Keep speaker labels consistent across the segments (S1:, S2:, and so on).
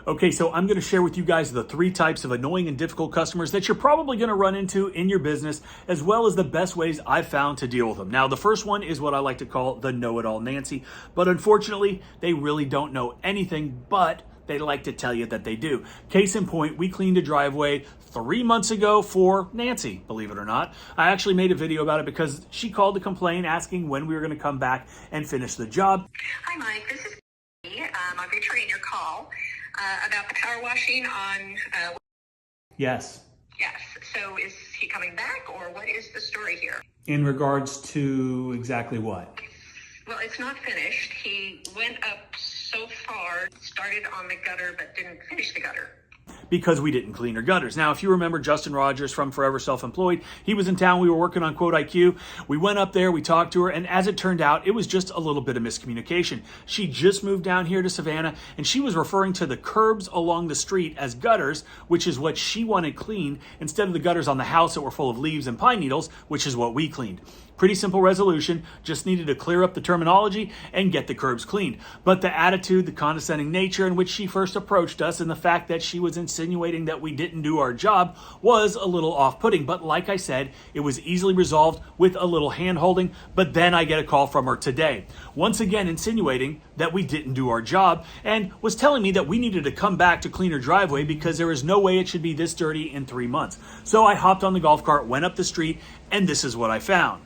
S1: Okay, so I'm going to share with you guys the 3 types of annoying and difficult customers that you're probably going to run into in your business, as well as the best ways I've found to deal with them. Now, the first one is what I like to call the know-it-all Nancy, but unfortunately, they really don't know anything, but they like to tell you that they do. Case in point, we cleaned a driveway 3 months ago for Nancy, believe it or not. I actually made a video about it because she called to complain, asking when we were going to come back and finish the job.
S2: Hi, Mike. This is I'm returning your call about the power washing on...
S1: Yes.
S2: Yes. So is he coming back, or what is the story here?
S1: In regards to exactly what?
S2: Well, it's not finished. He went up so far, started on the gutter, but didn't finish the gutter.
S1: Because we didn't clean her gutters. Now, if you remember Justin Rogers from Forever Self-Employed, he was in town. We were working on 𝗤𝘂𝚗𝗏. We went up there, we talked to her, and as it turned out, it was just a little bit of miscommunication. She just moved down here to Savannah, and she was referring to the curbs along the street as gutters, which is what she wanted cleaned, instead of the gutters on the house that were full of leaves and pine needles, which is what we cleaned. Pretty simple resolution, just needed to clear up the terminology and get the curbs cleaned. But the attitude, the condescending nature in which she first approached us, and the fact that she was insinuating that we didn't do our job was a little off-putting. But like I said, it was easily resolved with a little hand-holding. But then I get a call from her today, once again insinuating that we didn't do our job, and was telling me that we needed to come back to clean her driveway because there is no way it should be this dirty in 3 months. So I hopped on the golf cart, went up the street, and this is what I found.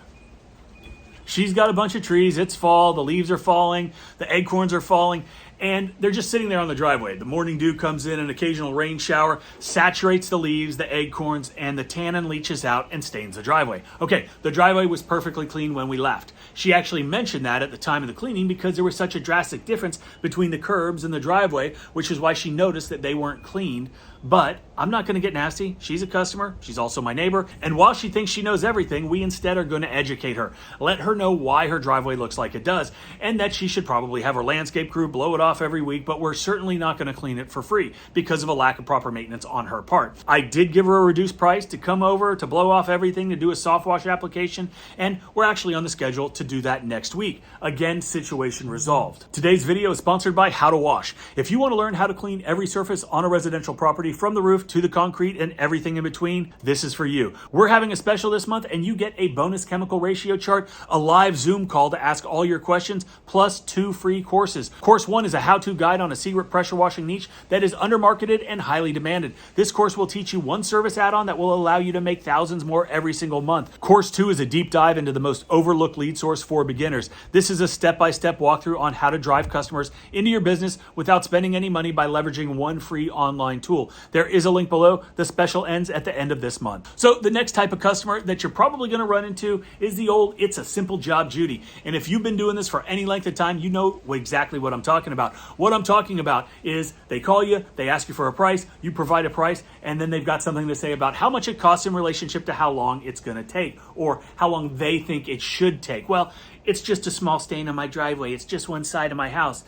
S1: She's got a bunch of trees, it's fall, the leaves are falling, the acorns are falling, and they're just sitting there on the driveway. The morning dew comes in, an occasional rain shower saturates the leaves, the acorns, and the tannin leaches out and stains the driveway. Okay, the driveway was perfectly clean when we left. She actually mentioned that at the time of the cleaning because there was such a drastic difference between the curbs and the driveway, which is why she noticed that they weren't cleaned. But I'm not going to get nasty. She's a customer. She's also my neighbor. And while she thinks she knows everything, we instead are going to educate her. Let her know why her driveway looks like it does, and that she should probably have her landscape crew blow it off every week, but we're certainly not going to clean it for free because of a lack of proper maintenance on her part. I did give her a reduced price to come over, to blow off everything, to do a soft wash application, and we're actually on the schedule to do that next week. Again, situation resolved. Today's video is sponsored by 𝗤𝘂𝗏. If you want to learn how to clean every surface on a residential property, from the roof to the concrete and everything in between, this is for you. We're having a special this month, and you get a bonus chemical ratio chart, a live Zoom call to ask all your questions, plus 2 free courses. Course 1 is a how-to guide on a secret pressure washing niche that is undermarketed and highly demanded. This course will teach you 1 service add-on that will allow you to make thousands more every single month. Course 2 is a deep dive into the most overlooked lead source for beginners. This is a step-by-step walkthrough on how to drive customers into your business without spending any money by leveraging 1 free online tool. There is a link below. The special ends at the end of this month. So the next type of customer that you're probably going to run into is the old "it's a simple job" Judy. And if you've been doing this for any length of time, you know exactly what I'm talking about. What I'm talking about is they call you, they ask you for a price, you provide a price, and then they've got something to say about how much it costs in relationship to how long it's going to take, or how long they think it should take. Well, it's just a small stain on my driveway. It's just one side of my house.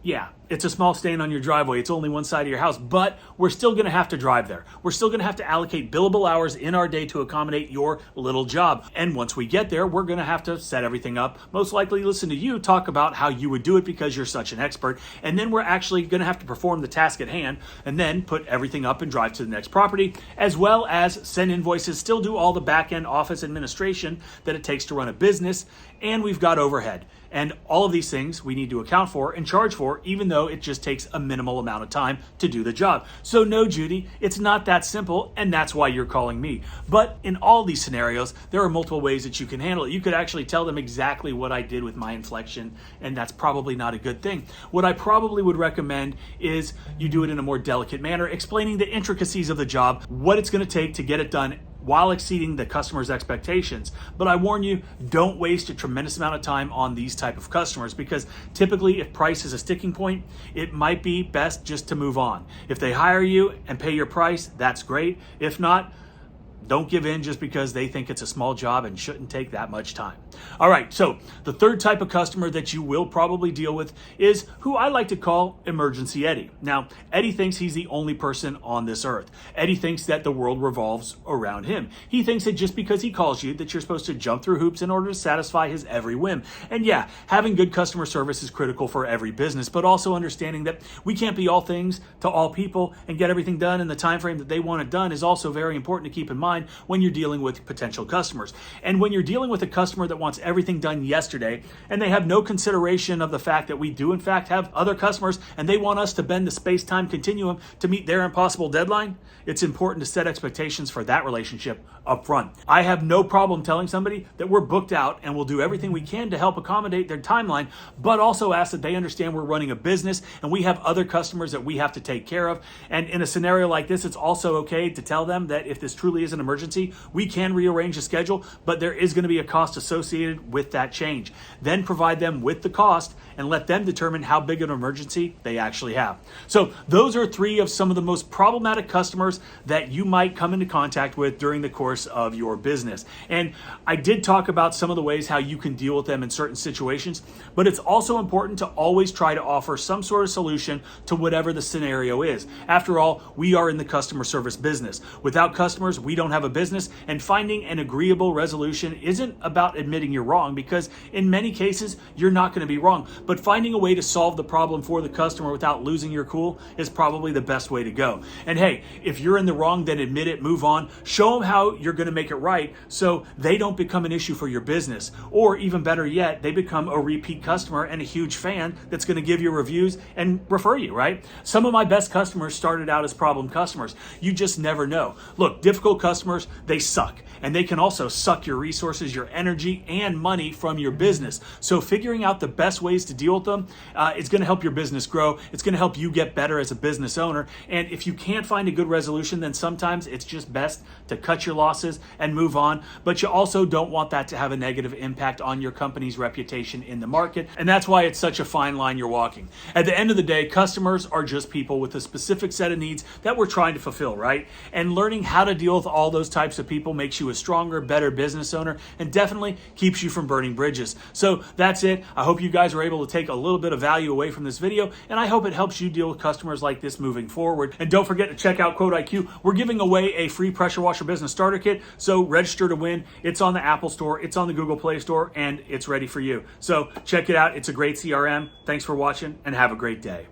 S1: Yeah, it's a small stain on your driveway. It's only one side of your house, but we're still going to have to drive there. We're still going to have to allocate billable hours in our day to accommodate your little job. And once we get there, we're going to have to set everything up. Most likely listen to you talk about how you would do it because you're such an expert. And then we're actually going to have to perform the task at hand and then put everything up and drive to the next property, as well as send invoices, still do all the back-end office administration that it takes to run a business. And we've got overhead. And all of these things we need to account for and charge for, even though it just takes a minimal amount of time to do the job. So no, Judy, it's not that simple, and that's why you're calling me. But in all these scenarios, there are multiple ways that you can handle it. You could actually tell them exactly what I did with my inflection, and that's probably not a good thing. What I probably would recommend is you do it in a more delicate manner, explaining the intricacies of the job, what it's going to take to get it done while exceeding the customer's expectations. But I warn you, don't waste a tremendous amount of time on these type of customers, because typically if price is a sticking point, it might be best just to move on. If they hire you and pay your price, that's great. If not, Don't give in just because they think it's a small job and shouldn't take that much time. All right, so the third type of customer that you will probably deal with is who I like to call Emergency Eddie. Now, Eddie thinks he's the only person on this earth. Eddie thinks that the world revolves around him. He thinks that just because he calls you that you're supposed to jump through hoops in order to satisfy his every whim. And yeah, having good customer service is critical for every business, but also understanding that we can't be all things to all people and get everything done in the time frame that they want it done is also very important to keep in mind when you're dealing with potential customers. And when you're dealing with a customer that wants everything done yesterday and they have no consideration of the fact that we do in fact have other customers and they want us to bend the space-time continuum to meet their impossible deadline, it's important to set expectations for that relationship up front. I have no problem telling somebody that we're booked out and we'll do everything we can to help accommodate their timeline, but also ask that they understand we're running a business and we have other customers that we have to take care of. And in a scenario like this, it's also okay to tell them that if this truly is an emergency, we can rearrange the schedule, but there is going to be a cost associated with that change. Then provide them with the cost and let them determine how big an emergency they actually have. So those are three of some of the most problematic customers that you might come into contact with during the course of your business. And I did talk about some of the ways how you can deal with them in certain situations, but it's also important to always try to offer some sort of solution to whatever the scenario is. After all, we are in the customer service business. Without customers, we don't have a business, and finding an agreeable resolution isn't about admitting you're wrong, because in many cases, you're not going to be wrong. But finding a way to solve the problem for the customer without losing your cool is probably the best way to go. And hey, if you're in the wrong, then admit it, move on, show them how you're going to make it right so they don't become an issue for your business. Or even better yet, they become a repeat customer and a huge fan that's going to give you reviews and refer you, right? Some of my best customers started out as problem customers. You just never know. Look, difficult customers, they suck. And they can also suck your resources, your energy, and money from your business. So figuring out the best ways to deal with them is going to help your business grow. It's going to help you get better as a business owner. And if you can't find a good resolution, then sometimes it's just best to cut your losses and move on. But you also don't want that to have a negative impact on your company's reputation in the market. And that's why it's such a fine line you're walking. At the end of the day, customers are just people with a specific set of needs that we're trying to fulfill, right? And learning how to deal with all those types of people makes you a stronger, better business owner and definitely keeps you from burning bridges. So that's it. I hope you guys were able to take a little bit of value away from this video, and I hope it helps you deal with customers like this moving forward. And don't forget to check out 𝗤𝘂cije𝘁𝗲. We're giving away a free pressure washer business starter kit, so register to win. It's on the Apple Store, it's on the Google Play Store, and it's ready for you. So check it out. It's a great CRM. Thanks for watching, and have a great day.